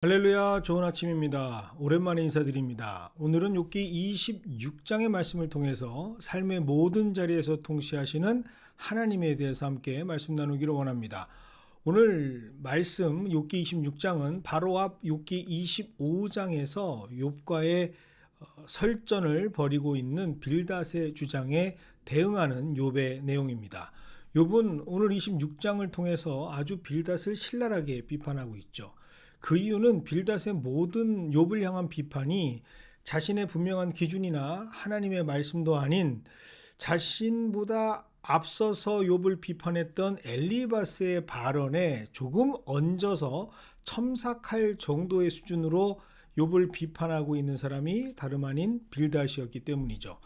할렐루야, 좋은 아침입니다. 오랜만에 인사드립니다. 오늘은 욥기 26장의 말씀을 통해서 삶의 모든 자리에서 통치하시는 하나님에 대해서 함께 말씀 나누기를 원합니다. 오늘 말씀 욥기 26장은 바로 앞 욥기 25장에서 욥과의 설전을 벌이고 있는 빌닷의 주장에 대응하는 욥의 내용입니다. 욥은 오늘 26장을 통해서 아주 빌닷을 신랄하게 비판하고 있죠. 그 이유는 빌닷의 모든 욥을 향한 비판이 자신의 분명한 기준이나 하나님의 말씀도 아닌 자신보다 앞서서 욥을 비판했던 엘리바스의 발언에 조금 얹어서 첨삭할 정도의 수준으로 욥을 비판하고 있는 사람이 다름 아닌 빌닷이었기 때문이죠.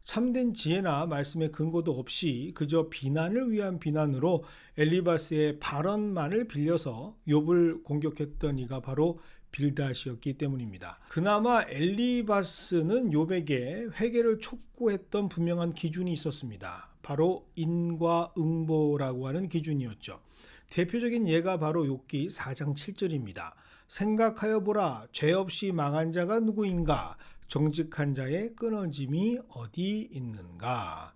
참된 지혜나 말씀의 근거도 없이 그저 비난을 위한 비난으로 엘리바스의 발언만을 빌려서 욥을 공격했던 이가 바로 빌닷이었기 때문입니다. 그나마 엘리바스는 욥에게 회개를 촉구했던 분명한 기준이 있었습니다. 바로 인과응보라고 하는 기준이었죠. 대표적인 예가 바로 욥기 4장 7절입니다. 생각하여 보라, 죄 없이 망한 자가 누구인가? 정직한 자의 끊어짐이 어디 있는가?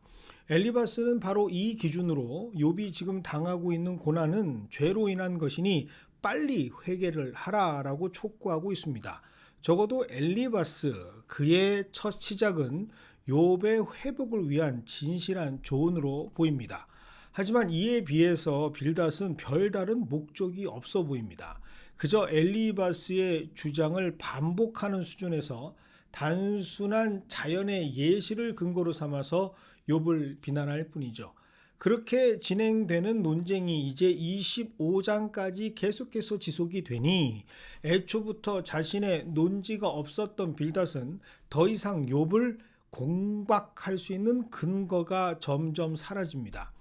엘리바스는 바로 이 기준으로 욥이 지금 당하고 있는 고난은 죄로 인한 것이니 빨리 회개를 하라라고 촉구하고 있습니다. 적어도 엘리바스, 그의 첫 시작은 욥의 회복을 위한 진실한 조언으로 보입니다. 하지만 이에 비해서 빌닷은 별다른 목적이 없어 보입니다. 그저 엘리바스의 주장을 반복하는 수준에서 단순한 자연의 예시를 근거로 삼아서 욥을 비난할 뿐이죠. 그렇게 진행되는 논쟁이 이제 25장까지 계속해서 지속이 되니 애초부터 자신의 논지가 없었던 빌닷은 더 이상 욥을 공박할 수 있는 근거가 점점 사라집니다.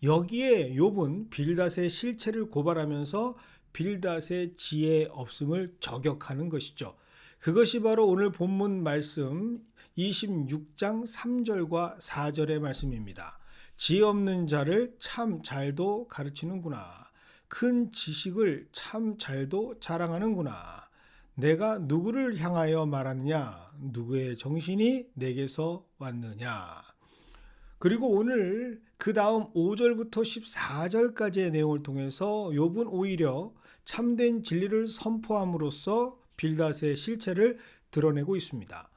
여기에 욥은 빌닷의 실체를 고발하면서 빌닷의 지혜 없음을 저격하는 것이죠. 그것이 바로 오늘 본문 말씀 26장 3절과 4절의 말씀입니다. 지혜 없는 자를 참 잘도 가르치는구나. 큰 지식을 참 잘도 자랑하는구나. 내가 누구를 향하여 말하느냐? 누구의 정신이 내게서 왔느냐? 그리고 오늘 그 다음 5절부터 14절까지의 내용을 통해서 욥은 오히려 참된 진리를 선포함으로써 빌닷의 실체를 드러내고 있습니다.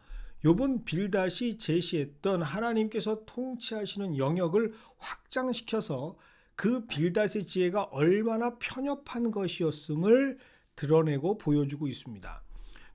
욥은 빌닷이 제시했던 하나님께서 통치하시는 영역을 확장시켜서 그 빌닷의 지혜가 얼마나 편협한 것이었음을 드러내고 보여주고 있습니다.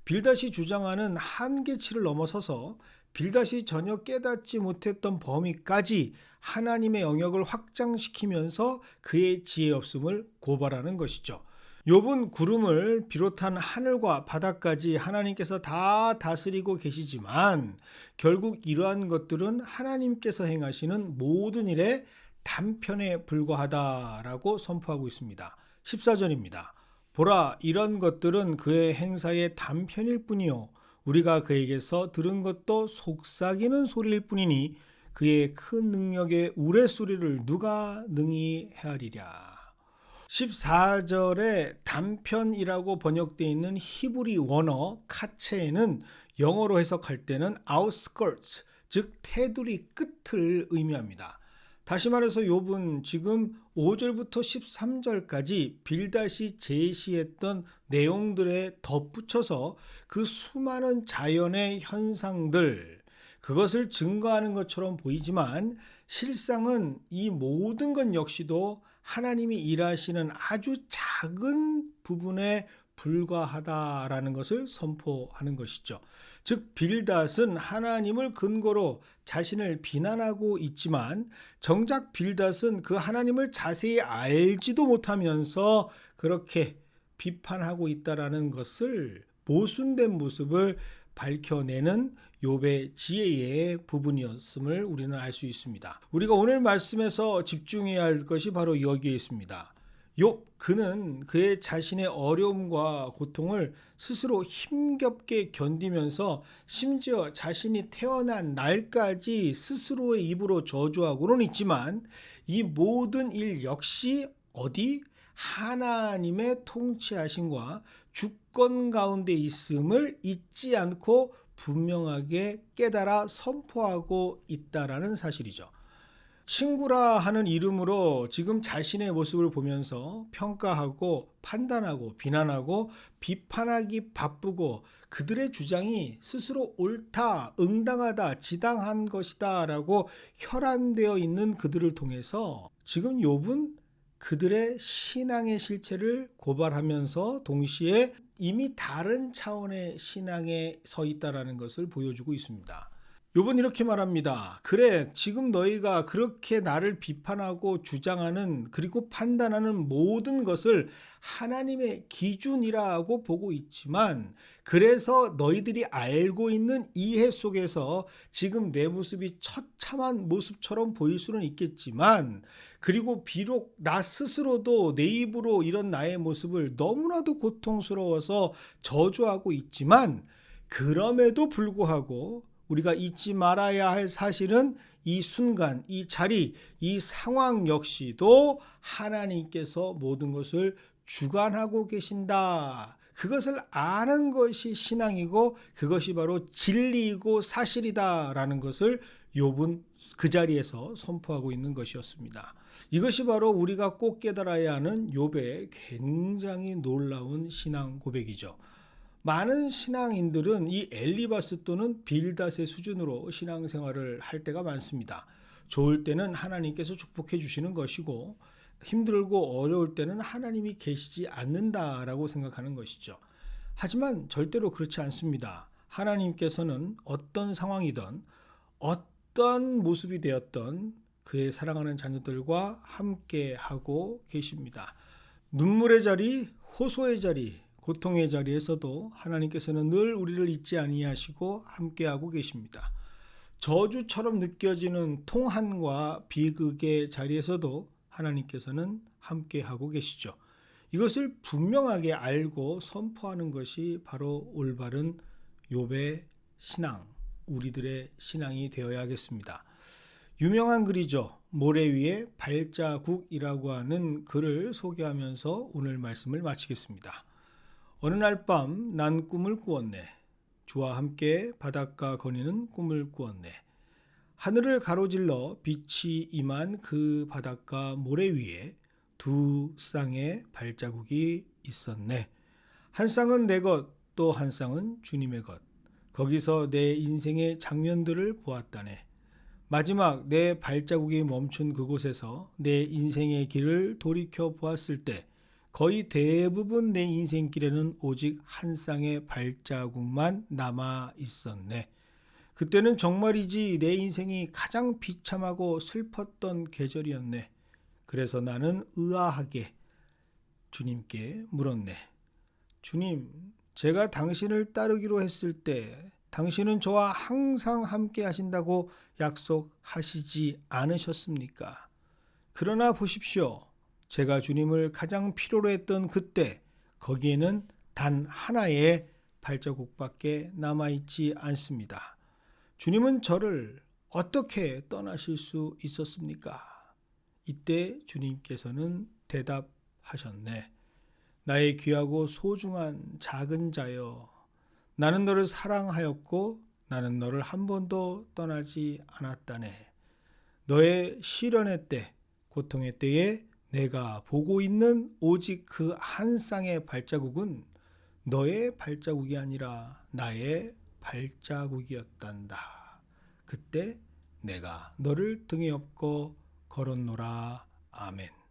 빌닷이 주장하는 한계치를 넘어서서 빌닷이 전혀 깨닫지 못했던 범위까지 하나님의 영역을 확장시키면서 그의 지혜 없음을 고발하는 것이죠. 욥은 구름을 비롯한 하늘과 바다까지 하나님께서 다 다스리고 계시지만 결국 이러한 것들은 하나님께서 행하시는 모든 일의 단편에 불과하다라고 선포하고 있습니다. 14절입니다. 보라, 이런 것들은 그의 행사의 단편일 뿐이요 우리가 그에게서 들은 것도 속삭이는 소리일 뿐이니 그의 큰 능력의 우레소리를 누가 능히 헤아리랴. 14절에 단편이라고 번역되어 있는 히브리 원어 카체는 영어로 해석할 때는 outskirts, 즉 테두리 끝을 의미합니다. 다시 말해서 욥은 지금 5절부터 13절까지 빌닷이 제시했던 내용들에 덧붙여서 그 수많은 자연의 현상들, 그것을 증거하는 것처럼 보이지만 실상은 이 모든 것 역시도 하나님이 일하시는 아주 작은 부분에 불과하다라는 것을 선포하는 것이죠. 즉 빌닷은 하나님을 근거로 자신을 비난하고 있지만 정작 빌닷은 그 하나님을 자세히 알지도 못하면서 그렇게 비판하고 있다라는 것을 모순된 모습을 밝혀내는 욥의 지혜의 부분이었음을 우리는 알 수 있습니다. 우리가 오늘 말씀에서 집중해야 할 것이 바로 여기에 있습니다. 욥, 그는 그의 자신의 어려움과 고통을 스스로 힘겹게 견디면서 심지어 자신이 태어난 날까지 스스로의 입으로 저주하고는 있지만 이 모든 일 역시 어디? 하나님의 통치하심과 주권 가운데 있음을 잊지 않고 분명하게 깨달아 선포하고 있다라는 사실이죠. 친구라 하는 이름으로 지금 자신의 모습을 보면서 평가하고 판단하고 비난하고 비판하기 바쁘고 그들의 주장이 스스로 옳다, 응당하다, 지당한 것이다 라고 혈안되어 있는 그들을 통해서 지금 욥은 그들의 신앙의 실체를 고발하면서 동시에 이미 다른 차원의 신앙에 서 있다라는 것을 보여주고 있습니다. 욥은 이렇게 말합니다. 그래, 지금 너희가 그렇게 나를 비판하고 주장하는 그리고 판단하는 모든 것을 하나님의 기준이라고 보고 있지만, 그래서 너희들이 알고 있는 이해 속에서 지금 내 모습이 처참한 모습처럼 보일 수는 있겠지만, 그리고 비록 나 스스로도 내 입으로 이런 나의 모습을 너무나도 고통스러워서 저주하고 있지만, 그럼에도 불구하고 우리가 잊지 말아야 할 사실은 이 순간, 이 자리, 이 상황 역시도 하나님께서 모든 것을 주관하고 계신다. 그것을 아는 것이 신앙이고 그것이 바로 진리이고 사실이다라는 것을 욥은 그 자리에서 선포하고 있는 것이었습니다. 이것이 바로 우리가 꼭 깨달아야 하는 욥의 굉장히 놀라운 신앙 고백이죠. 많은 신앙인들은 이 엘리바스 또는 빌닷의 수준으로 신앙생활을 할 때가 많습니다. 좋을 때는 하나님께서 축복해 주시는 것이고 힘들고 어려울 때는 하나님이 계시지 않는다라고 생각하는 것이죠. 하지만 절대로 그렇지 않습니다. 하나님께서는 어떤 상황이든 어떤 모습이 되었던 그의 사랑하는 자녀들과 함께 하고 계십니다. 눈물의 자리, 호소의 자리, 고통의 자리에서도 하나님께서는 늘 우리를 잊지 아니하시고 함께하고 계십니다. 저주처럼 느껴지는 통한과 비극의 자리에서도 하나님께서는 함께하고 계시죠. 이것을 분명하게 알고 선포하는 것이 바로 올바른 욥의 신앙, 우리들의 신앙이 되어야겠습니다. 유명한 글이죠. 모래 위에 발자국이라고 하는 글을 소개하면서 오늘 말씀을 마치겠습니다. 어느 날 밤 난 꿈을 꾸었네. 주와 함께 바닷가 거니는 꿈을 꾸었네. 하늘을 가로질러 빛이 임한 그 바닷가 모래 위에 두 쌍의 발자국이 있었네. 한 쌍은 내 것, 또 한 쌍은 주님의 것. 거기서 내 인생의 장면들을 보았다네. 마지막 내 발자국이 멈춘 그곳에서 내 인생의 길을 돌이켜 보았을 때 거의 대부분 내 인생길에는 오직 한 쌍의 발자국만 남아 있었네. 그때는 정말이지 내 인생이 가장 비참하고 슬펐던 계절이었네. 그래서 나는 의아하게 주님께 물었네. 주님, 제가 당신을 따르기로 했을 때 당신은 저와 항상 함께 하신다고 약속하시지 않으셨습니까? 그러나 보십시오. 제가 주님을 가장 필요로 했던 그때 거기에는 단 하나의 발자국밖에 남아있지 않습니다. 주님은 저를 어떻게 떠나실 수 있었습니까? 이때 주님께서는 대답하셨네. 나의 귀하고 소중한 작은 자여, 나는 너를 사랑하였고 나는 너를 한 번도 떠나지 않았다네. 너의 시련의 때, 고통의 때에 내가 보고 있는 오직 그 한 쌍의 발자국은 너의 발자국이 아니라 나의 발자국이었단다. 그때 내가 너를 등에 업고 걸었노라. 아멘.